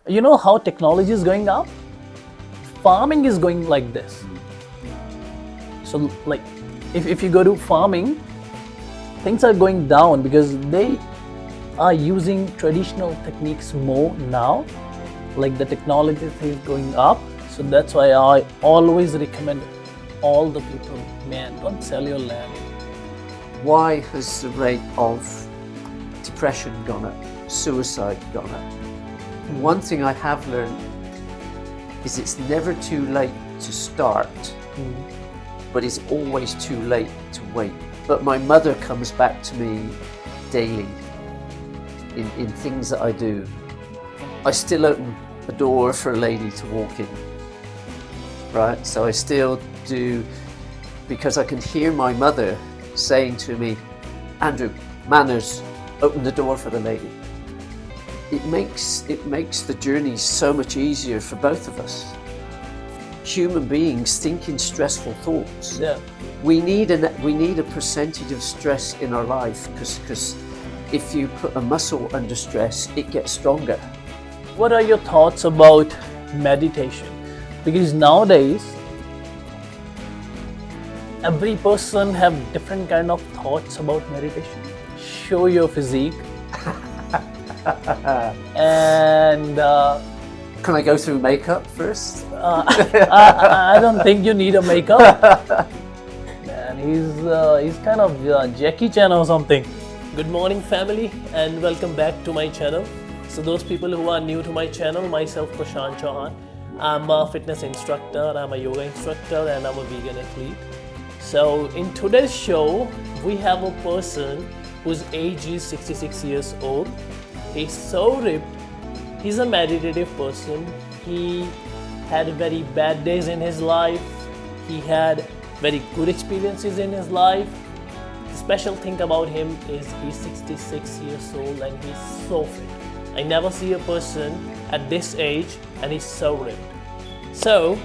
You know how technology is going up? Farming is going like this. So like if you go to farming, things are going down because they are using traditional techniques more now. Like the technology is going up. So that's why I always recommend all the people, man, don't sell your land. Why has the rate of depression gone up, suicide gone up? One thing I have learned is it's never too late to start, but it's always too late to wait. But my mother comes back to me daily in things that I do. I still open a door for a lady to walk in, right? So I still do, because I can hear my mother saying to me, Andrew, manners, open the door for the lady. It makes the journey so much easier for both of us. Human beings thinking stressful thoughts. Yeah. We need a percentage of stress in our life because if you put a muscle under stress, it gets stronger. What are your thoughts about meditation? Because nowadays, every person have different kind of thoughts about meditation. Show your physique. And Can I go through makeup first? I don't think you need a makeup. Man, he's kind of Jackie Chan or something. Good morning, family, and welcome back to my channel. So those people who are new to my channel, myself Prashant Chauhan, I'm a fitness instructor, I'm a yoga instructor, and I'm a vegan athlete. So in today's show, we have a person whose age is 66 years old. He's so ripped. He's a meditative person. He had very bad days in his life. He had very good experiences in his life. The special thing about him is he's 66 years old and he's so fit. I never see a person at this age and he's so ripped. So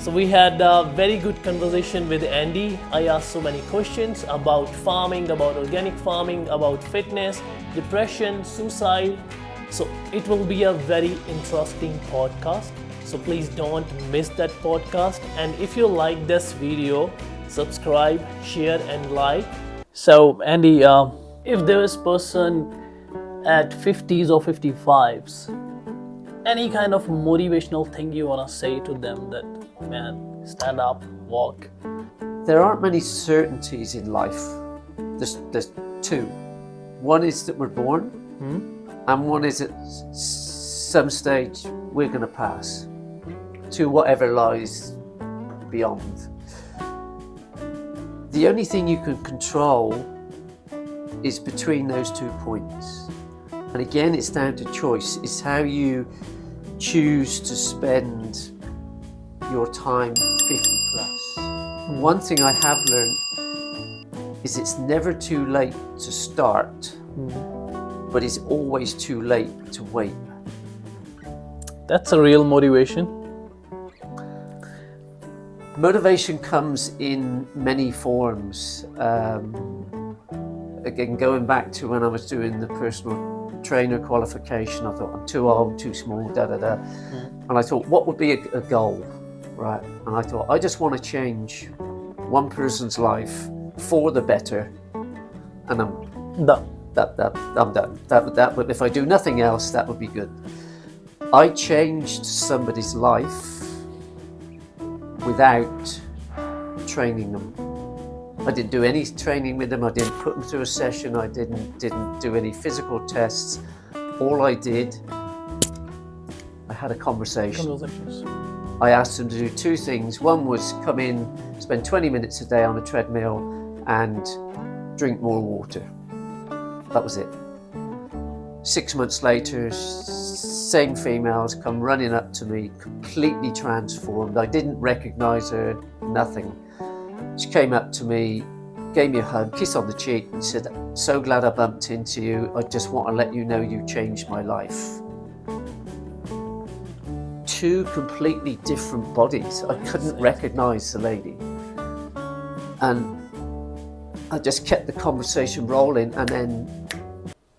we had a very good conversation with Andy. I asked so many questions about farming, about organic farming, about fitness, depression, suicide. So it will be a very interesting podcast. So please don't miss that podcast. And if you like this video, subscribe, share and like. So Andy, if there is person at 50s or 55s, any kind of motivational thing you want to say to them that, man, stand up, walk? There aren't many certainties in life. There's two. One is that we're born, and one is at some stage we're going to pass to whatever lies beyond. The only thing you can control is between those 2 points. And again, it's down to choice. It's how you choose to spend your time 50 plus. One thing I have learned is it's never too late to start, but it's always too late to wait. That's a real motivation. Motivation comes in many forms. Again, going back to when I was doing the personal trainer qualification, I thought I'm too old, too small, and I thought, what would be a goal, right? And I thought, I just want to change one person's life for the better, and I'm Done. I'm done. But if I do nothing else, that would be good. I changed somebody's life without training them. I didn't do any training with them. I didn't put them through a session. I didn't do any physical tests. All I did, I had a conversation. I asked them to do two things. One was come in, spend 20 minutes a day on a treadmill and drink more water. That was it. 6 months later, same females come running up to me, completely transformed. I didn't recognize her, nothing. She came up to me, gave me a hug, kiss on the cheek, and said, "So glad I bumped into you. I just want to let you know you changed my life." Two completely different bodies. I couldn't recognize the lady. And I just kept the conversation rolling, and then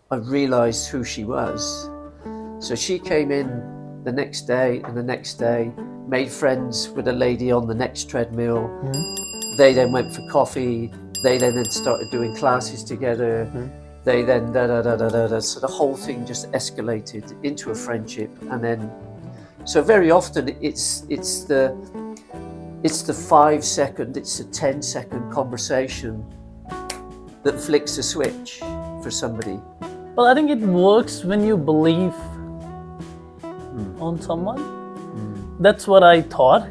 I realized who she was. So she came in the next day and the next day, made friends with a lady on the next treadmill. They then went for coffee. They then started doing classes together. They then so the whole thing just escalated into a friendship, and then so very often it's the 5 second, it's a 10-second conversation that flicks a switch for somebody. Well, I think it works when you believe on someone. That's what I thought.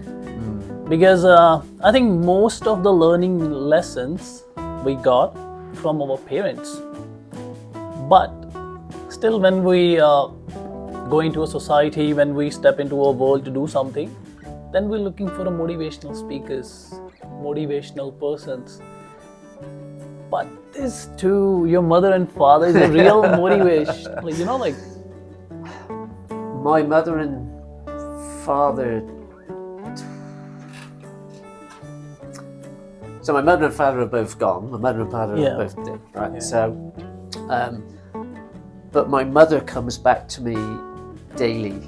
Because I think most of the learning lessons we got from our parents. But still, when we go into a society, when we step into a world to do something, then we're looking for a motivational speakers, motivational persons. But this too, your mother and father is a real motivation. Like, you know, like my mother and father. So my mother and father are both gone. My mother and father are both dead, right? Yeah. So, but my mother comes back to me daily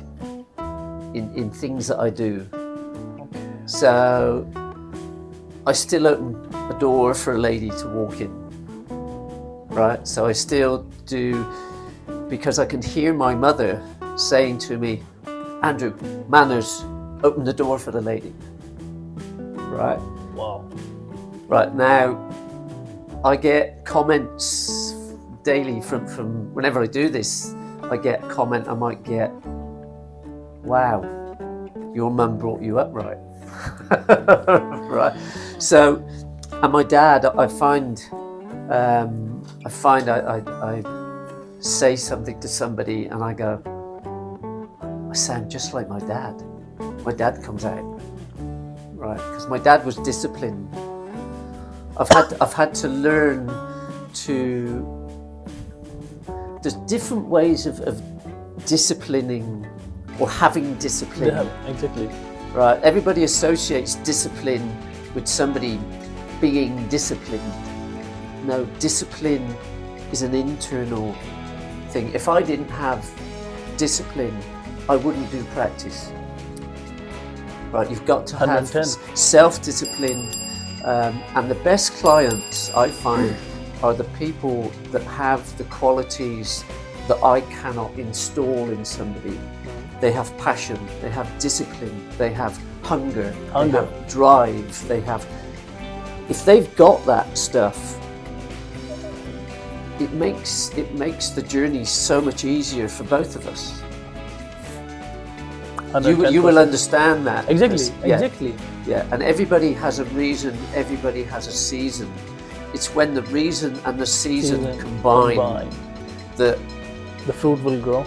in things that I do. Okay. So I still open a door for a lady to walk in, right? So I still do, because I can hear my mother saying to me, Andrew, manners, open the door for the lady, right? Wow. Right, now I get comments daily from whenever I do this. I get a comment, I might get, wow, your mum brought you up right. Right. So, and my dad, I find I say something to somebody and I go, I sound just like my dad. My dad comes out, right? Because my dad was disciplined. I've had to learn to. There's different ways of disciplining or having discipline. Yeah, exactly. Right. Everybody associates discipline with somebody being disciplined. No, discipline is an internal thing. If I didn't have discipline, I wouldn't do practice. Right. You've got to have 110. self-discipline. And the best clients I find are the people that have the qualities that I cannot install in somebody. They have passion, they have discipline, they have hunger, they have drive, they have. If they've got that stuff, it makes the journey so much easier for both of us. You will understand that. Exactly, Yeah. exactly. Yeah, and everybody has a reason, everybody has a season. It's when the reason and the season combine that the fruit will grow.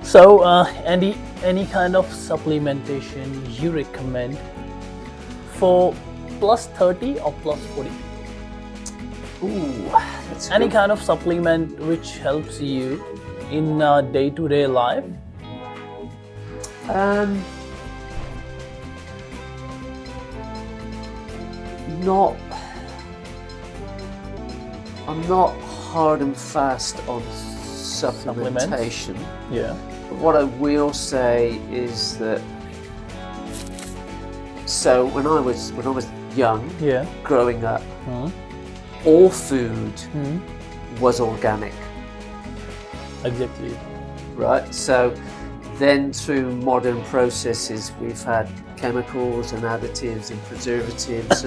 So, any kind of supplementation you recommend for plus 30 or plus 40? Ooh, that's Any good. kind of supplement which helps you in day-to-day life? I'm not hard and fast on supplementation. Yeah. But what I will say is that, so when I was young, Yeah. growing up, all food was organic, Exactly. right? So then through modern processes, we've had chemicals and additives and preservatives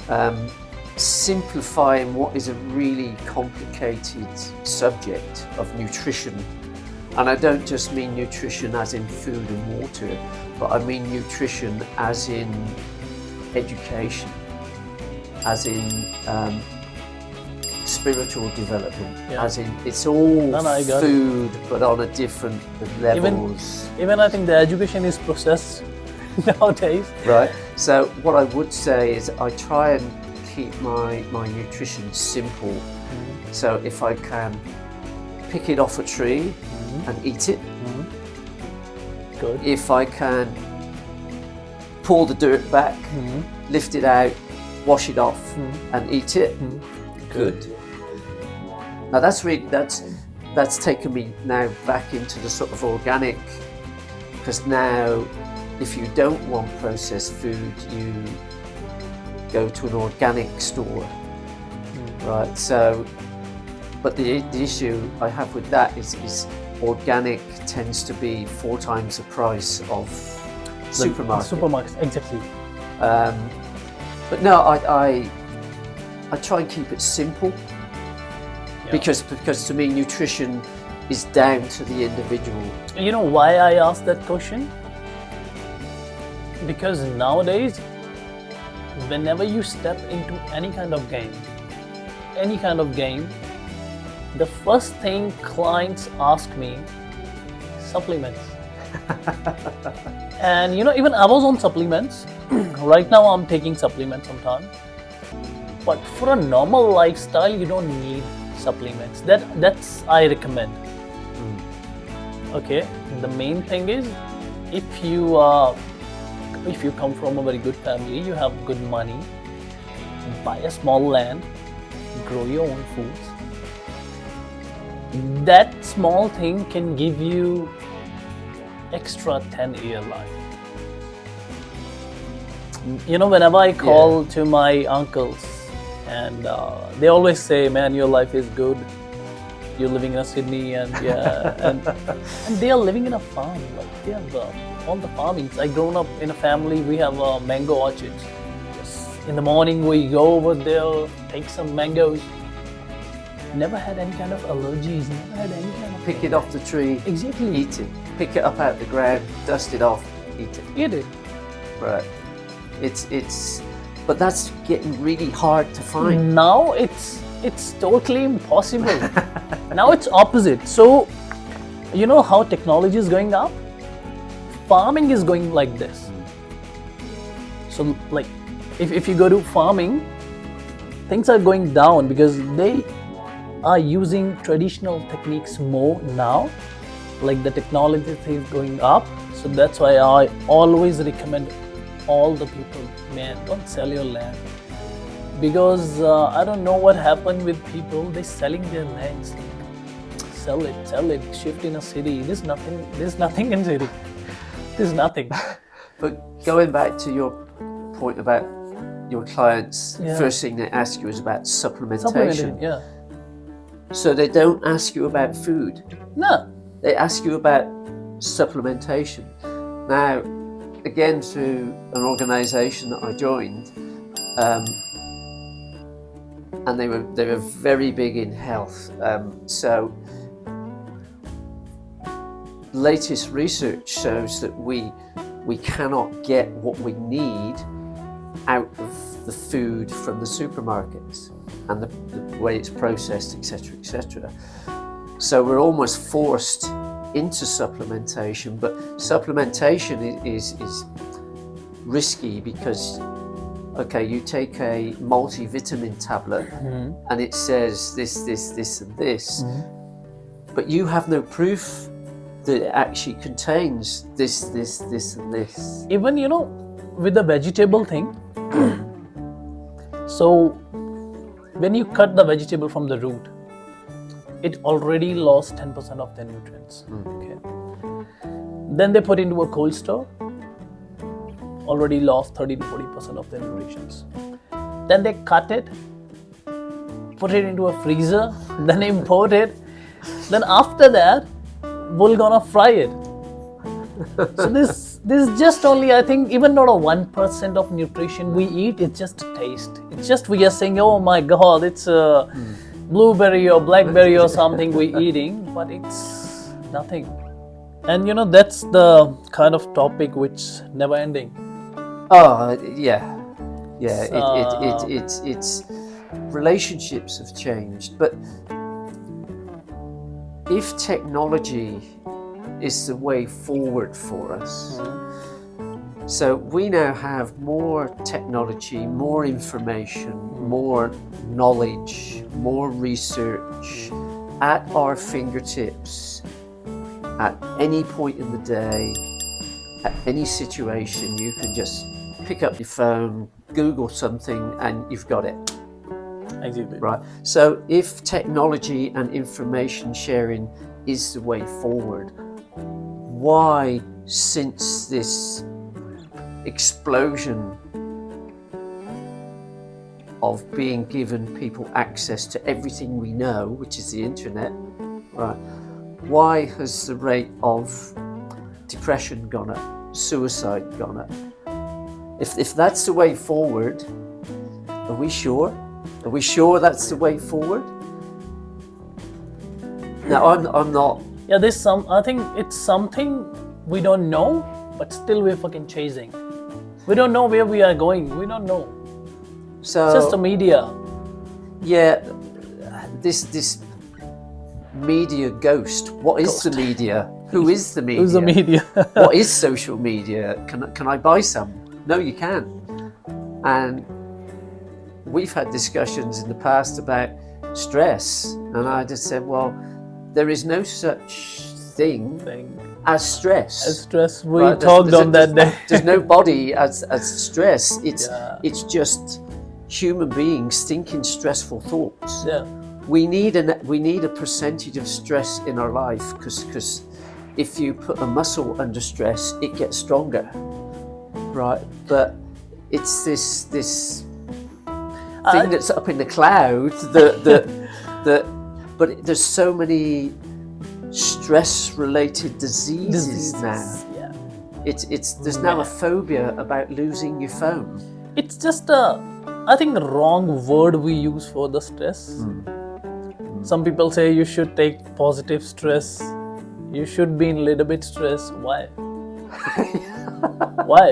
and simplifying what is a really complicated subject of nutrition. And I don't just mean nutrition as in food and water, but I mean nutrition as in education, as in spiritual development, as in it's all I got food but on a different levels. Even I think the education is processed nowadays. Right. So what I would say is I try and keep my nutrition simple. So if I can pick it off a tree and eat it, Good. if I can pull the dirt back, lift it out, wash it off and eat it, good. Now that's that's taken me now back into the sort of organic, because now if you don't want processed food, you go to an organic store, right? So, but the issue I have with that is organic tends to be 4 times the price of Supermarkets, exactly. But no, I try and keep it simple, because to me nutrition is down to the individual. You know why I asked that question? Because nowadays, whenever you step into any kind of game, the first thing clients ask me, supplements. And you know, even I was on supplements. Right now I'm taking supplements sometimes. But for a normal lifestyle, you don't need supplements. That's I recommend. Okay, the main thing is, if you come from a very good family, you have good money, buy a small land, grow your own foods. That small thing can give you extra 10-year life. You know, whenever I call to my uncles, and they always say, "Man, your life is good. You're living in Sydney, and and they are living in a farm. Like they have all the farmings. I grown up in a family. We have mango orchards. In the morning, we go over there, take some mangoes. Never had any kind of allergies. Never had any kind of Pick it off the tree, exactly. eat it. Pick it up out the ground, dust it off, eat it. Eat it. Right. It's but that's getting really hard to find. Now it's totally impossible. Now it's opposite. So you know how technology is going up? Farming is going like this. So like if you go to farming, things are going down because they are using traditional techniques more now. Like the technology is going up. So that's why I always recommend all the people, man, don't sell your land, because I don't know what happened with people. They're selling their lands. Sell it, shift in a city. There's nothing in city. There's nothing. But going back to your point about your clients, first thing they ask you is about supplementation. Yeah. So they don't ask you about food. No. They ask you about supplementation. Now, again, through an organisation that I joined, and they were very big in health. So, latest research shows that we cannot get what we need out of the food from the supermarkets and the way it's processed, etc., etc. So we're almost forced into supplementation, but supplementation is risky because, okay, you take a multivitamin tablet and it says this, and this, but you have no proof that it actually contains this, and this. Even, you know, with the vegetable thing, so when you cut the vegetable from the root, it already lost 10% of their nutrients. Okay. Then they put into a cold store, already lost 30 to 40% of their nutrients. Then they cut it, put it into a freezer, then import it. Then after that, we're gonna fry it. So this is just only, I think, even not a 1% of nutrition we eat. It's just a taste. It's just we are saying, oh my God, it's a blueberry or blackberry or something we're eating, but it's nothing. And you know, that's the kind of topic which never ending. Oh yeah. It's relationships have changed, but if technology is the way forward for us, so we now have more technology, more information, more knowledge, more research at our fingertips at any point in the day, at any situation. You can just pick up your phone, Google something, and you've got it. Exactly. Right. So if technology and information sharing is the way forward, why, since this explosion of being given people access to everything we know, which is the internet, right, why has the rate of depression gone up, suicide gone up? If that's the way forward, are we sure? Are we sure that's the way forward? Now, I'm not. Yeah, I think it's something we don't know, but still we're fucking chasing. We don't know where we are going. We don't know. So It's just the media. yeah, this media ghost. What is the media? Who is the media? Who's the media? What is social media? Can I buy some? No, you can't. And we've had discussions in the past about stress, and I just said, well, there is no such thing as stress. As stress, we Right? talked on that day. There's no body as stress. Yeah. It's just human beings thinking stressful thoughts. Yeah. We need a percentage of stress in our life, because if you put a muscle under stress, it gets stronger, right? But it's this thing that's up in the cloud that but there's so many stress-related diseases now. Yeah. It's there's now a phobia about losing your phone. It's just I think the wrong word we use for the stress. Some people say you should take positive stress. You should be in a little bit stress. Why? Why?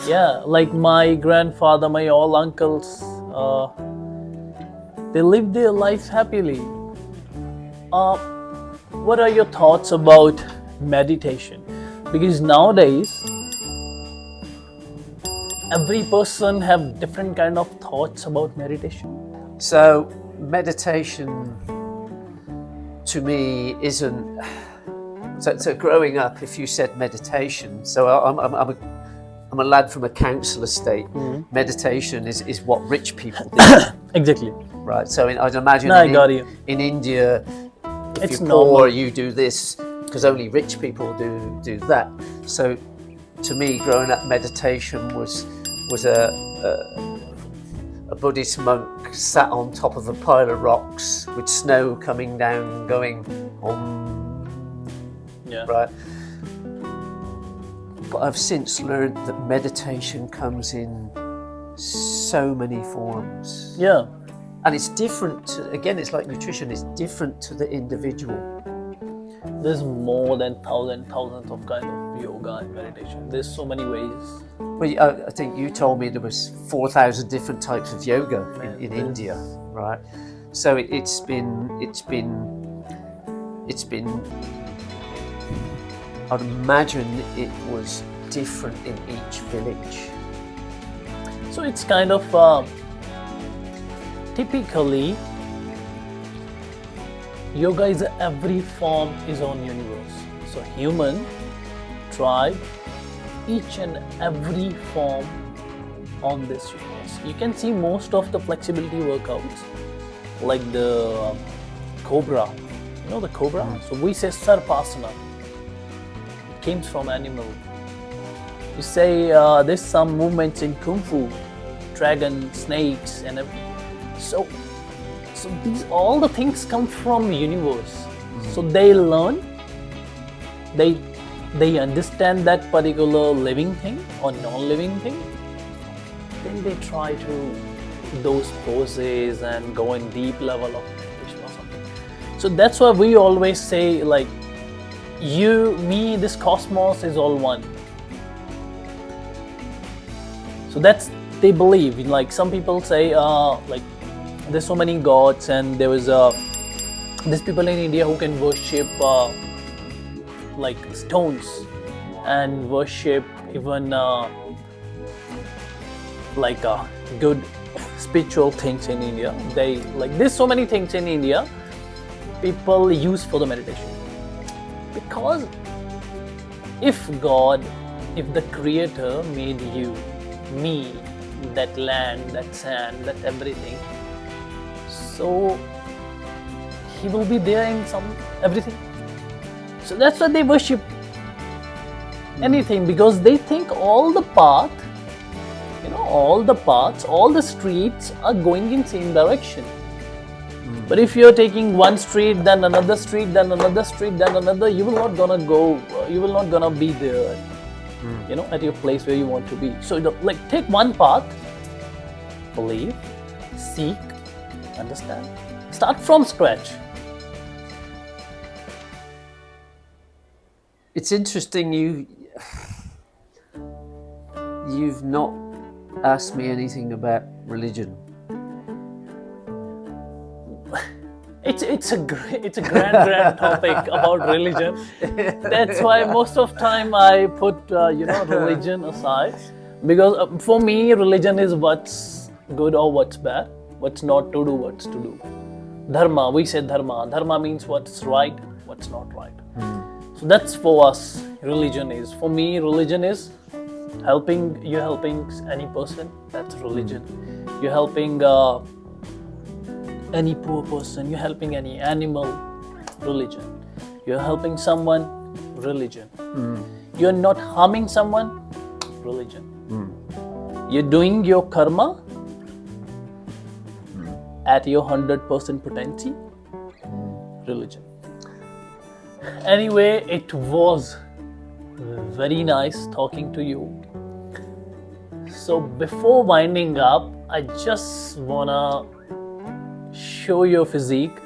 Yeah, like my grandfather, my all uncles, they live their life happily. What are your thoughts about meditation? Because nowadays, every person have different kind of thoughts about meditation. So meditation to me isn't. So growing up, if you said meditation, so I'm a lad from a council estate. Meditation is what rich people do. Exactly. Right. So I'd imagine No, I got you. In India, if It's you're normal. poor, you do this, because only rich people do that. So to me, growing up, meditation was a Buddhist monk sat on top of a pile of rocks with snow coming down, going Yeah. right. But I've since learned that meditation comes in so many forms. Yeah. And it's different to, again, it's like nutrition, it's different to the individual. There's more than thousands of kind of yoga and meditation. There's so many ways. Well, I think you told me there was 4,000 different types of yoga in India, right? So it's been, I'd imagine it was different in each village. So it's kind of typically yoga is every form is on universe. So human, tribe, each and every form on this universe. You can see most of the flexibility workouts, like the cobra. You know the cobra? So we say sarpasana. It came from animal. You say there's some movements in kung fu, dragon, snakes, and everything. So these all the things come from universe. So they learn, they understand that particular living thing or non-living thing. Then they try to those poses and go in deep level of meditation or something. So that's why we always say, like, you, me, this cosmos is all one. So that's they believe. Like some people say, like there's so many gods, and there was there's people in India who can worship like stones and worship even like good spiritual things in India. They like there's so many things in India people use for the meditation, because if God, if the Creator made you, me, that land, that sand, that everything. So he will be there in everything. So that's why they worship anything, because they think all the path, all the paths, all the streets are going in same direction. But if you're taking one street, then another street, then another street, then another, you will not gonna be there, at your place where you want to be. So take one path, believe, seek, understand, start from scratch. It's interesting you've not asked me anything about religion. It's a grand topic about religion. That's why most of time I put religion aside, because for me religion is what's good or what's bad, what's not to do, what's to do. Dharma, we say dharma. Dharma means what's right, what's not right. So that's for us. Religion is. For me, religion is you're helping any person. That's religion. You're helping any poor person, you're helping any animal, religion. You're helping someone, religion. You're not harming someone, religion. You're doing your karma at your 100% potency, religion. Anyway, it was very nice talking to you. So before winding up, I just wanna show your physique.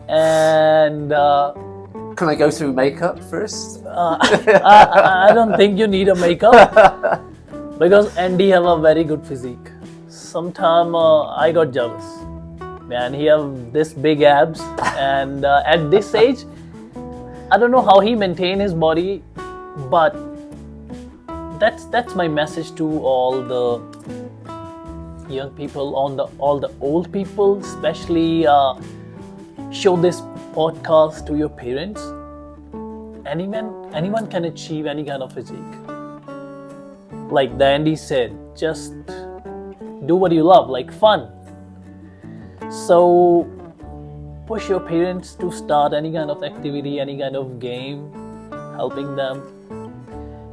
And can I go through makeup first? I don't think you need a makeup, because Andy have a very good physique. Sometime I got jealous. Man, he have this big abs, and at this age, I don't know how he maintain his body, but that's my message to all the young people, all the old people, especially show this podcast to your parents. Anyone can achieve any kind of physique. Like the Andy said, just do what you love, like fun. So push your parents to start any kind of activity, any kind of game, helping them.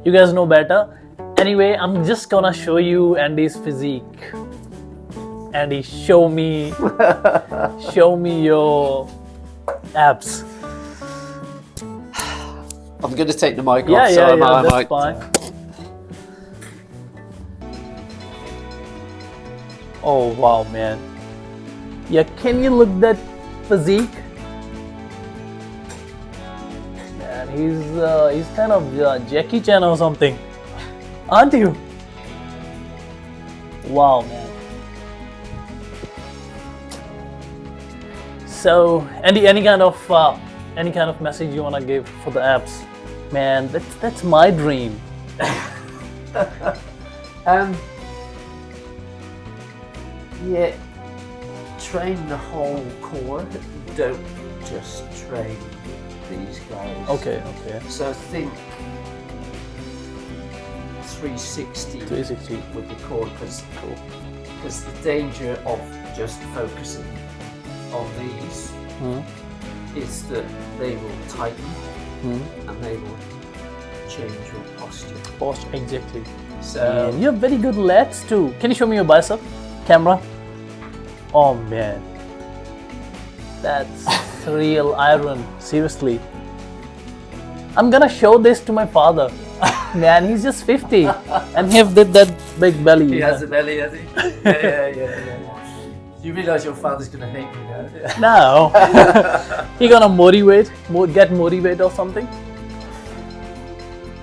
You guys know better. Anyway, I'm just gonna show you Andy's physique. Andy, show me your abs. I'm going to take the mic off. That's fine. Oh wow, man. Yeah, can you look that physique? Man, he's kind of Jackie Chan or something, aren't you? Wow, man. So, Andy, any kind of message you wanna give for the abs? Man, that's my dream. Yeah, train the whole core. Don't just train these guys. Okay. So think 360 with the core, because the danger of just focusing on these is that they will tighten and they will change your posture. Exactly. So man, you have very good lats too. Can you show me your bicep? Camera. Oh man, that's real iron. Seriously, I'm gonna show this to my father. Man, he's just 50 and he did that big belly. he has a belly, has he? Yeah. You realise your father's gonna hate me now? No. He gonna get motivate or something.